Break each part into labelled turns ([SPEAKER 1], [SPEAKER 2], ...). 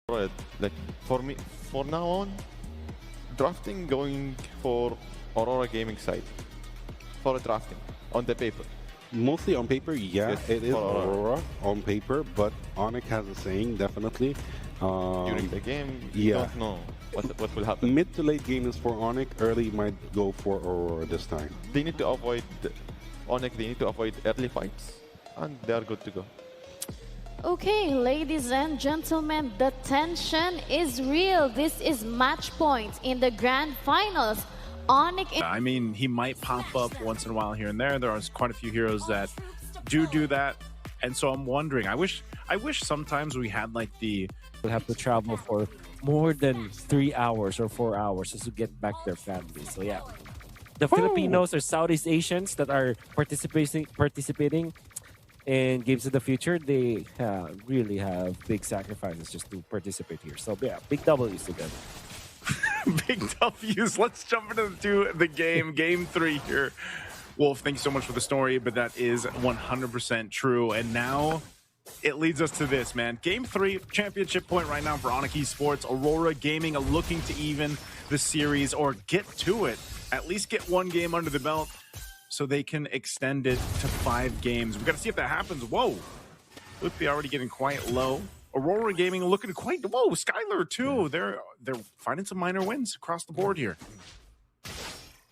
[SPEAKER 1] Right. Like for me, for now on, drafting going for Aurora gaming side for drafting on the paper.
[SPEAKER 2] Mostly on paper, yeah,
[SPEAKER 1] Yes,
[SPEAKER 2] it is
[SPEAKER 1] for Aurora.
[SPEAKER 2] Aurora on paper, but Onic has a saying, definitely.
[SPEAKER 1] During the game, you
[SPEAKER 2] yeah.
[SPEAKER 1] don't know what will happen.
[SPEAKER 2] Mid to late game is for Onic, early might go for Aurora this time.
[SPEAKER 1] They need to avoid Onic. They need to avoid early fights, and they are good to go.
[SPEAKER 3] Okay, ladies and gentlemen, the tension is real. This is match point in the grand finals. Onic.
[SPEAKER 4] I mean, he might pop up once in a while here and there. There are quite a few heroes that do that, and so I'm wondering. I wish sometimes we had like
[SPEAKER 5] will have to travel for more than 3 hours or 4 hours just to get back to their families. So yeah, the Filipinos or Southeast Asians that are participating in Games of the Future, they really have big sacrifices just to participate here. So yeah, big W's to them.
[SPEAKER 4] big W's. Let's jump into the game. Game 3 here. Wolf, thank you so much for the story, but that is 100% true. And now it leads us to this, man. Game 3, championship point right now for Onic Esports. Aurora Gaming are looking to even the series or get to it. At least get one game under the belt so they can extend it to 5 games. We got to see if that happens. Whoa. Loopy already getting quite low. Aurora Gaming looking quite... Whoa, Skylar too. They're finding some minor wins across the board here.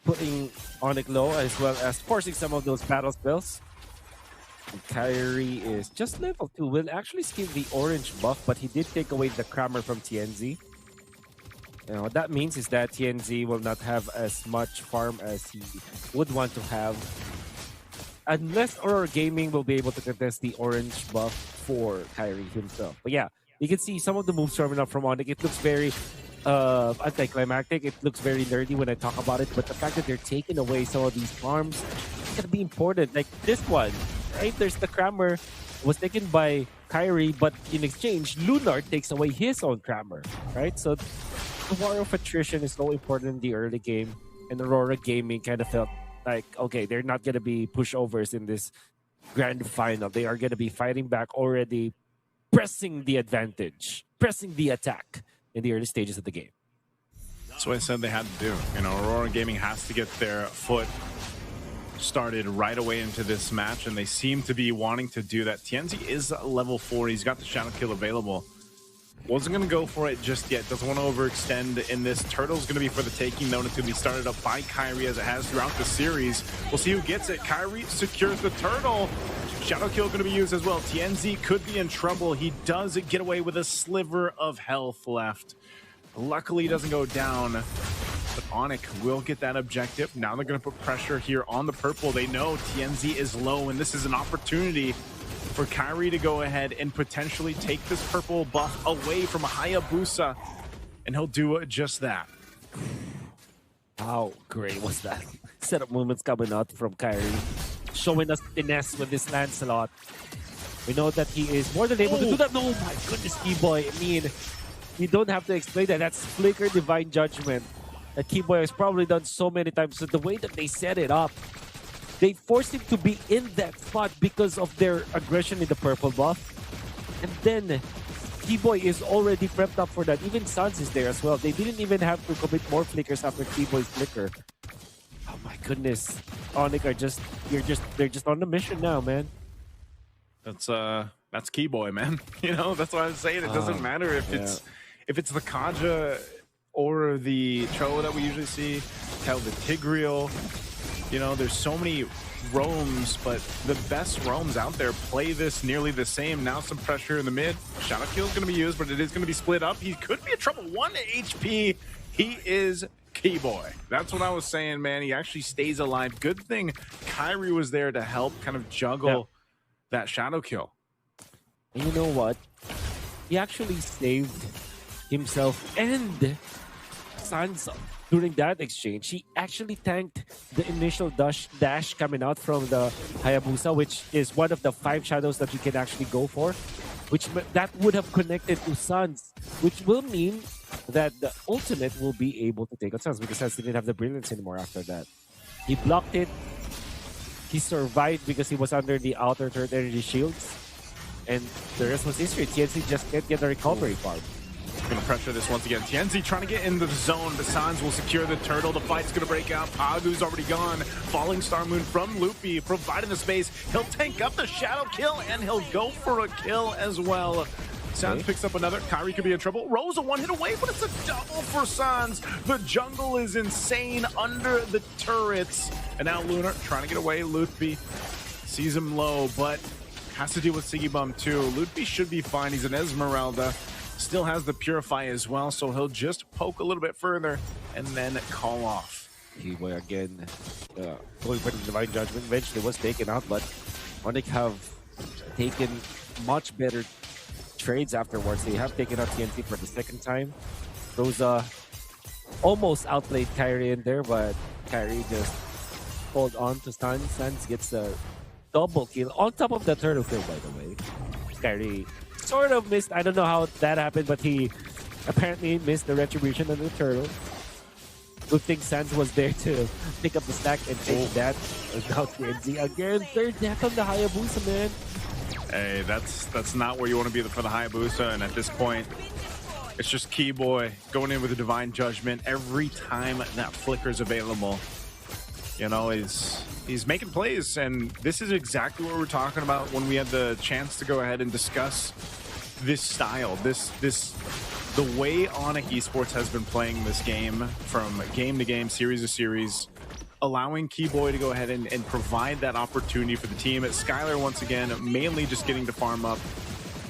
[SPEAKER 5] Putting Onic low as well as forcing some of those battle spells. And Kyrie is just level 2. Will actually skip the orange buff, but he did take away the Crammer from TNZ. What that means is that TNZ will not have as much farm as he would want to have. Unless Aurora Gaming will be able to contest the orange buff for Kyrie himself. But yeah, you can see some of the moves coming up from Onic. It looks very anticlimactic. It looks very nerdy when I talk about it. But the fact that they're taking away some of these farms is going to be important. Like this one, right? There's the Crammer was taken by Kyrie, but in exchange, Lunar takes away his own Crammer, right? So the war of attrition is so important in the early game. And Aurora Gaming kind of felt like, okay, they're not going to be pushovers in this grand final. They are going to be fighting back already, pressing the advantage, pressing the attack in the early stages of the game.
[SPEAKER 4] That's what I said they had to do. You know, Aurora Gaming has to get their foot started right away into this match, and they seem to be wanting to do that. TNZ is level 4. He's got the Shadow Kill available. Wasn't going to go for it just yet. Doesn't want to overextend in this. Turtle's going to be for the taking, though. It's going to be started up by Kyrie as it has throughout the series. We'll see who gets it. Kyrie secures the Turtle. Shadow Kill going to be used as well. TNZ could be in trouble. He does get away with a sliver of health left. Luckily, he doesn't go down. But Onic will get that objective. Now they're going to put pressure here on the purple. They know TNZ is low, and this is an opportunity for Kyrie to go ahead and potentially take this purple buff away from Hayabusa, and he'll do just that.
[SPEAKER 5] How great was that? Setup movements coming out from Kyrie, showing us finesse with this Lancelot. We know that he is more than able to do that. No, my goodness, Keyboy. I mean, you don't have to explain that. That's Flicker Divine Judgment that Keyboy has probably done so many times. So the way that they set it up, they forced him to be in that spot because of their aggression in the purple buff. And then Keyboy is already prepped up for that. Even Sans is there as well. They didn't even have to commit more flickers after Keyboy's flicker. Oh my goodness. Onic are just they're just on the mission now, man.
[SPEAKER 4] That's Keyboy, man. You know, that's what I was saying. It doesn't matter if it's the Kaja or the Cho that we usually see, tell the Tigreal. You know, there's so many roams, but the best roams out there play this nearly the same. Now some pressure in the mid. Shadow Kill is going to be used, but it is going to be split up. He could be in trouble. 1 HP. He is Keyboy. That's what I was saying, man. He actually stays alive. Good thing Kyrie was there to help kind of juggle that Shadow Kill.
[SPEAKER 5] And you know what? He actually saved himself and Sansa. During that exchange, he actually tanked the initial dash coming out from the Hayabusa, which is one of the 5 shadows that you can actually go for, which that would have connected to Sans, which will mean that the ultimate will be able to take on Sans because Sans didn't have the brilliance anymore after that. He blocked it. He survived because he was under the outer third energy shields. And the rest was history. TNC just can't get the recovery farm.
[SPEAKER 4] Gonna pressure this once again. Tienzi trying to get in the zone, but Sans will secure the turtle. The fight's gonna break out. Pagu's already gone. Falling Star Moon from Loopy, providing the space. He'll tank up the shadow kill, and he'll go for a kill as well. Sans picks up another. Kyrie could be in trouble. Rose a one hit away, but it's a double for Sans. The jungle is insane under the turrets. And now Lunar trying to get away. Loopy sees him low, but has to deal with Siggy Bum too. Loopy should be fine. He's an Esmeralda. Still has the Purify as well, so he'll just poke a little bit further and then call off.
[SPEAKER 5] Kiboy again going for the Divine Judgment. Eventually was taken out, but Onic have taken much better trades afterwards. They have taken out TNT for the second time. Rosa almost outplayed Kyrie in there, but Kyrie just hold on to Sans. Sans gets a double kill on top of the turtle kill, by the way. Kyrie sort of missed. I don't know how that happened, but he apparently missed the retribution on the turtle. Good thing Sans was there to pick up the stack and take that. And now TNZ again. Third death on the Hayabusa, man.
[SPEAKER 4] Hey, that's not where you want to be for the Hayabusa, and at this point, it's just Kiboy going in with a Divine Judgment every time that flicker's available. You know, he's making plays, and this is exactly what we're talking about when we had the chance to go ahead and discuss this style, the way Onic Esports has been playing this game from game to game, series to series, allowing Kiboy to go ahead and provide that opportunity for the team. Skylar, once again, mainly just getting to farm up,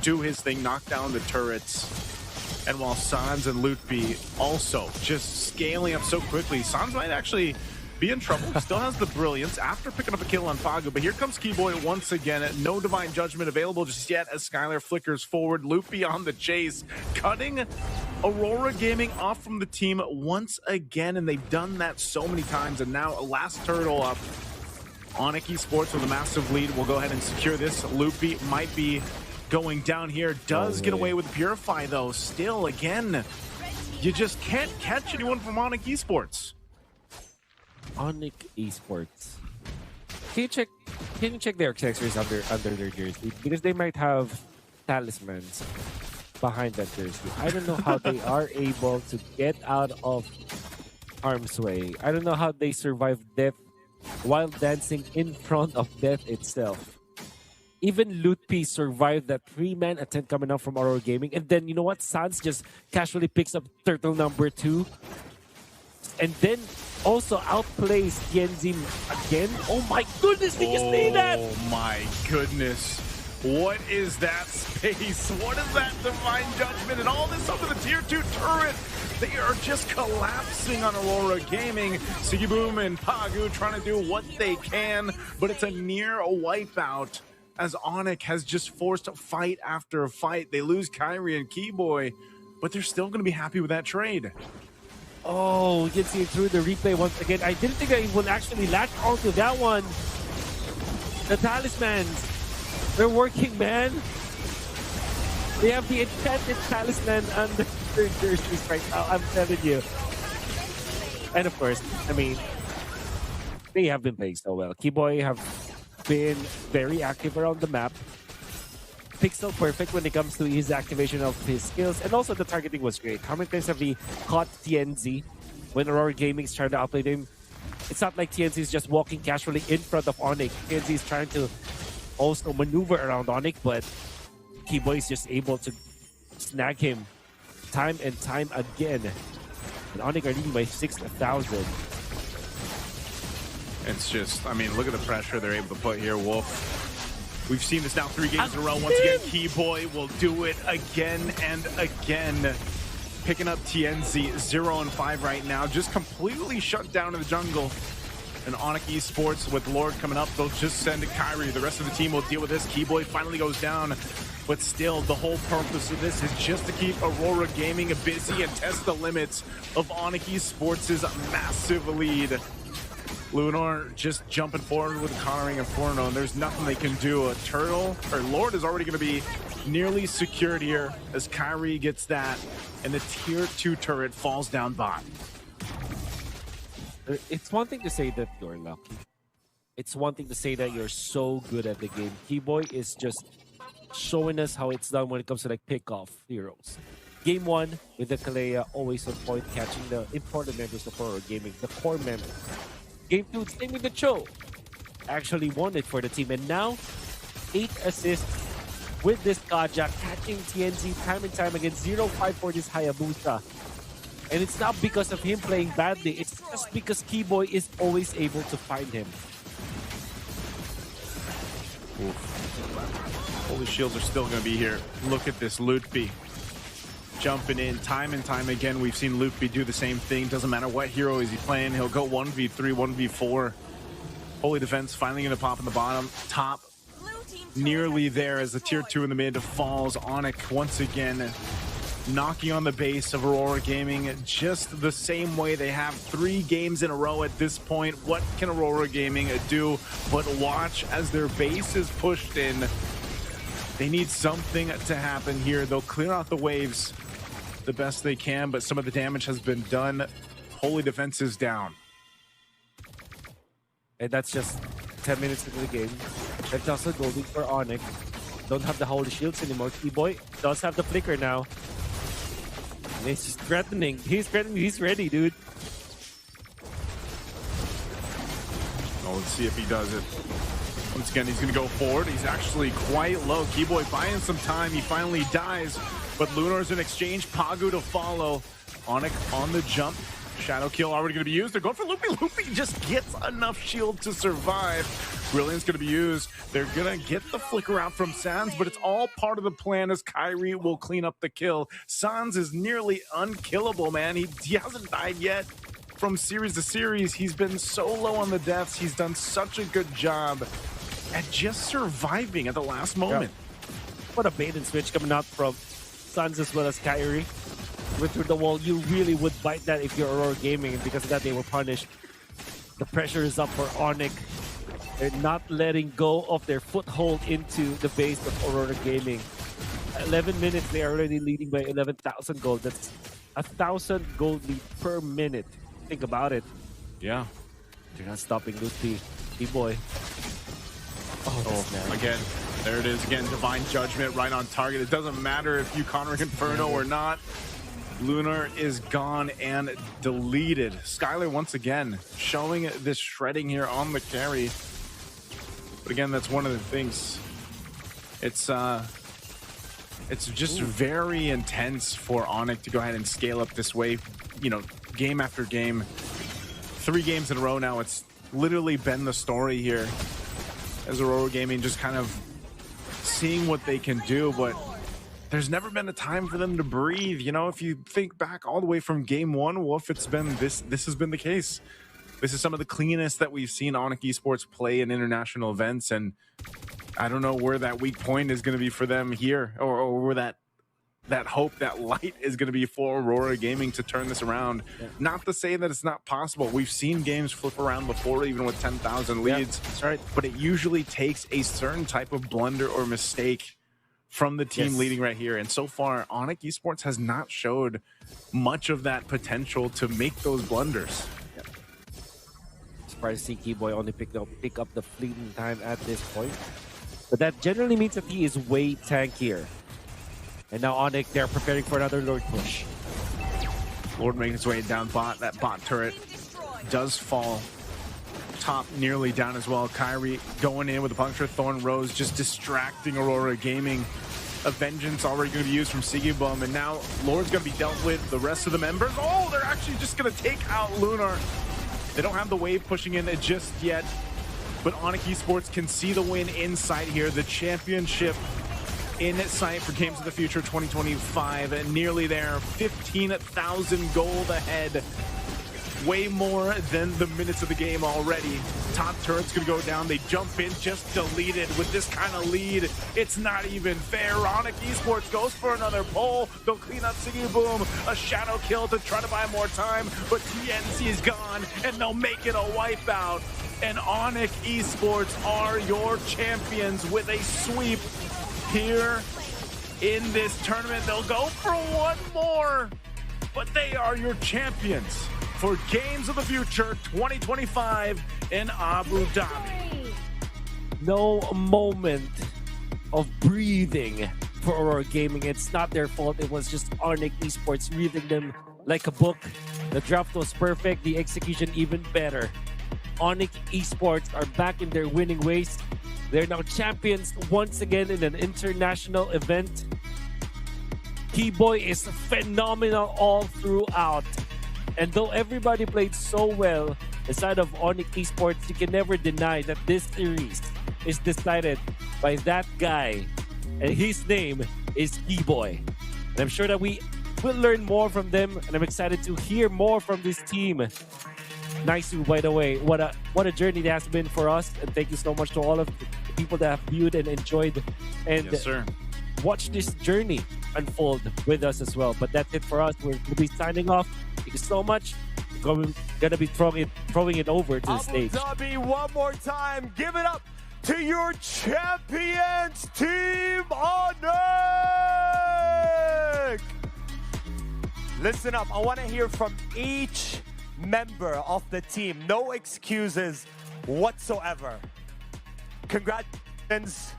[SPEAKER 4] do his thing, knock down the turrets. And while Sans and Lootby also just scaling up so quickly, Sans might actually be in trouble. Still has the Brilliance after picking up a kill on Pagu, but here comes Kiboy once again. No Divine Judgment available just yet as Skylar flickers forward. Loopy on the chase, cutting Aurora Gaming off from the team once again, and they've done that so many times. And now a last turtle up. Onic Esports with a massive lead will go ahead and secure this. Loopy might be going down here. Does get away with Purify though. Still, again, you just can't catch anyone from Onic Esports.
[SPEAKER 5] Onic Esports. Can you check their accessories under their jersey? Because they might have talismans behind that jersey. I don't know how they are able to get out of harm's way. I don't know how they survive death while dancing in front of death itself. Even Lootpi survived that 3-man attempt coming out from Aurora Gaming. And then, you know what? Sans just casually picks up turtle number 2. And then also outplays Tianzin again. Oh my goodness, did you see that?
[SPEAKER 4] Oh my goodness. What is that space? What is that Divine Judgment? And all this up in the tier 2 turret. They are just collapsing on Aurora Gaming. Siggy Boom and Pagu trying to do what they can, but it's a near wipeout as Onic has just forced fight after fight. They lose Kyrie and Kiboy, but they're still going to be happy with that trade.
[SPEAKER 5] Oh, you can see it through the replay once again. I didn't think I would actually latch onto that one. The talismans, they're working, man. They have the enchanted talisman under their jerseys right now, I'm telling you. And of course, I mean, they have been playing so well. Kiboy have been very active around the map. Pixel perfect when it comes to his activation of his skills, and also the targeting was great. How many times have we caught TNZ when Aurora Gaming is trying to outplay him? It's not like TNZ is just walking casually in front of Onic. TNZ is trying to also maneuver around Onic, but Kiboy is just able to snag him time and time again. And Onic are leading by 6,000.
[SPEAKER 4] It's just, I mean, look at the pressure they're able to put here, Wolf. We've seen this now 3 games in a row. Once again, Kiboy will do it again and again. Picking up TNZ 0-5 right now. Just completely shut down in the jungle. And Onic Esports with Lord coming up, they'll just send Kyrie. The rest of the team will deal with this. Kiboy finally goes down. But still, the whole purpose of this is just to keep Aurora Gaming busy and test the limits of Onic Esports' massive lead. Lunar just jumping forward with Connoring and Forno, and there's nothing they can do. A turtle, or Lord is already going to be nearly secured here as Kyrie gets that, and the tier 2 turret falls down bot.
[SPEAKER 5] It's one thing to say that you're lucky. It's one thing to say that you're so good at the game. Kiboy is just showing us how it's done when it comes to like pick off heroes. Game 1 with the Kalea always on point, catching the important members of Aurora Gaming, the core members. Game 2, same with the Cho. Actually won it for the team. And now, 8 assists with this Kaja, catching TNZ time and time again. 0-5 for this Hayabusa. And it's not because of him playing badly. It's just because Keyboy is always able to find him.
[SPEAKER 4] Holy shields are still going to be here. Look at this Lutfi jumping in time and time again. We've seen Lutfi do the same thing. Doesn't matter what hero is he playing. He'll go 1v3, 1v4. Holy defense finally going to pop in the bottom. Top nearly there as the tier 2 in the mid falls. Onic once again knocking on the base of Aurora Gaming just the same way. They have 3 games in a row at this point. What can Aurora Gaming do but watch as their base is pushed in? They need something to happen here. They'll clear out the waves the best they can, but some of the damage has been done. Holy defense is down.
[SPEAKER 5] And that's just 10 minutes into the game. That's also golding for Onic. Don't have the holy shields anymore. Keyboy does have the flicker now. And he's just threatening. He's threatening. He's ready, dude.
[SPEAKER 4] Oh, let's see if he does it. Once again, he's going to go forward. He's actually quite low. Keyboy buying some time. He finally dies. But Lunar's in exchange. Pagu to follow. Onic on the jump. Shadow kill already going to be used. They're going for Loopy. Loopy just gets enough shield to survive. Brilliant's going to be used. They're going to get the flicker out from Sans, but it's all part of the plan as Kyrie will clean up the kill. Sans is nearly unkillable, man. He hasn't died yet. From series to series, he's been so low on the deaths. He's done such a good job at just surviving at the last moment.
[SPEAKER 5] Yeah. What a bait and switch coming out from Sans as well as Kyrie. Went through the wall. You really would bite that if you're Aurora Gaming, and because of that they were punished. The pressure is up for Onic. They're not letting go of their foothold into the base of Aurora Gaming. 11 minutes, they are already leading by 11,000 gold. That's 1,000 gold lead per minute. Think about it.
[SPEAKER 4] Yeah.
[SPEAKER 5] They're not stopping Lutfi. Keyboy.
[SPEAKER 4] Oh, again, there it is again. Divine Judgment right on target. It doesn't matter if you counter Inferno or not. Lunar is gone and deleted. Skylar once again showing this shredding here on the carry. But again, that's one of the things. It's just very intense for Onic to go ahead and scale up this way. You know, game after game. 3 games in a row now. It's literally been the story here as Aurora Gaming just kind of seeing what they can do, but there's never been a time for them to breathe. You know, if you think back all the way from game 1, Wolf, it's been this has been the case. This is some of the cleanest that we've seen Onic Esports play in international events, and I don't know where that weak point is going to be for them here, or where that hope, that light is going to be for Aurora Gaming to turn this around. Yeah. Not to say that it's not possible. We've seen games flip around before, even with 10,000 leads. Yeah, that's right. But it usually takes a certain type of blunder or mistake from the team leading right here. And so far, Onic Esports has not showed much of that potential to make those blunders.
[SPEAKER 5] Yeah. Surprised to see Keyboy only pick up the fleeting time at this point. But that generally means that he is way tankier. And now Onic, they're preparing for another Lord push.
[SPEAKER 4] Lord making his way down bot. That bot turret does fall. Top nearly down as well. Kyrie going in with a puncture. Thorn Rose just distracting Aurora Gaming. A vengeance already going to be used from Sigibum, and now Lord's going to be dealt with. The rest of the members, oh, they're actually just going to take out Lunar. They don't have the wave pushing in just yet, but Onic Esports can see the win in sight here. The championship in sight for Games of the Future 2025, and nearly there. 15,000 gold ahead. Way more than the minutes of the game already. Top turret's gonna go down. They jump in, just deleted with this kind of lead. It's not even fair. Onic Esports goes for another pull. They'll clean up Siggy Boom. A shadow kill to try to buy more time, but TNC is gone, and they'll make it a wipeout. And Onic Esports are your champions with a sweep here in this tournament. They'll go for one more, but they are your champions for Games of the Future 2025 in Abu Dhabi.
[SPEAKER 5] No moment of breathing for Aurora Gaming. It's not their fault. It was just Onic Esports reading them like a book. The draft was perfect. The execution even better. Onic Esports are back in their winning ways. They're now champions once again in an international event. T-Boy is phenomenal all throughout. And though everybody played so well inside of Onic Esports, you can never deny that this series is decided by that guy. And his name is T-Boy. And I'm sure that we will learn more from them. And I'm excited to hear more from this team. Nice, by the way. What a journey it has been for us. And thank you so much to all of the people that have viewed and enjoyed and
[SPEAKER 4] Yes, sir.
[SPEAKER 5] watched this journey unfold with us as well. But that's it for us. We'll be signing off. Thank you so much. We're gonna be throwing it over to the stage.
[SPEAKER 6] Abu Dhabi, one more time. Give it up to your champions, Team Onic! Listen up. I want to hear from each member of the team. No excuses whatsoever. Congratulations.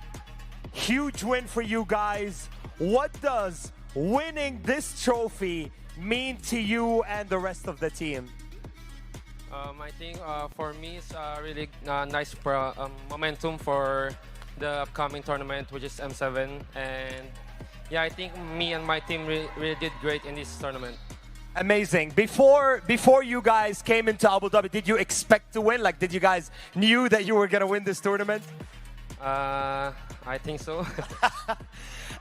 [SPEAKER 6] Huge win for you guys. What does winning this trophy mean to you and the rest of the team?
[SPEAKER 7] I think for me, it's really nice momentum for the upcoming tournament, which is M7. And yeah, I think me and my team really did great in this tournament.
[SPEAKER 6] Amazing. Before you guys came into Abu Dhabi, did you expect to win? Like, did you guys knew that you were going to win this tournament?
[SPEAKER 7] I think so.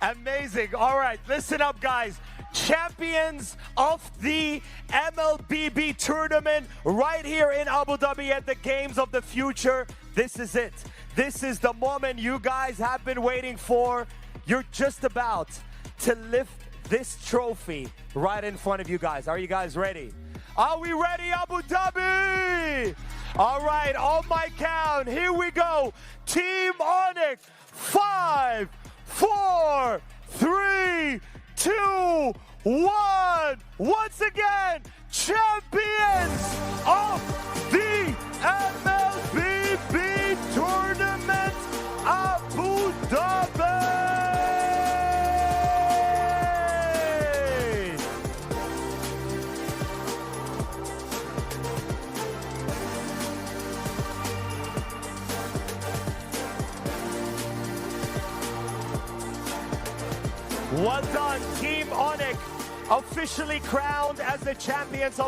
[SPEAKER 6] Amazing. All right, listen up, guys. Champions of the MLBB tournament right here in Abu Dhabi at the Games of the Future. This is it. This is the moment you guys have been waiting for. You're just about to lift this trophy right in front of you guys. Are you guys ready? Are we ready, Abu Dhabi? All right, on my count, here we go. Team Onic, 5, 4, 3, 2, 1. Once again, champions of the MLBB tournament, Abu Dhabi. Well done, Team Onic, officially crowned as the champions of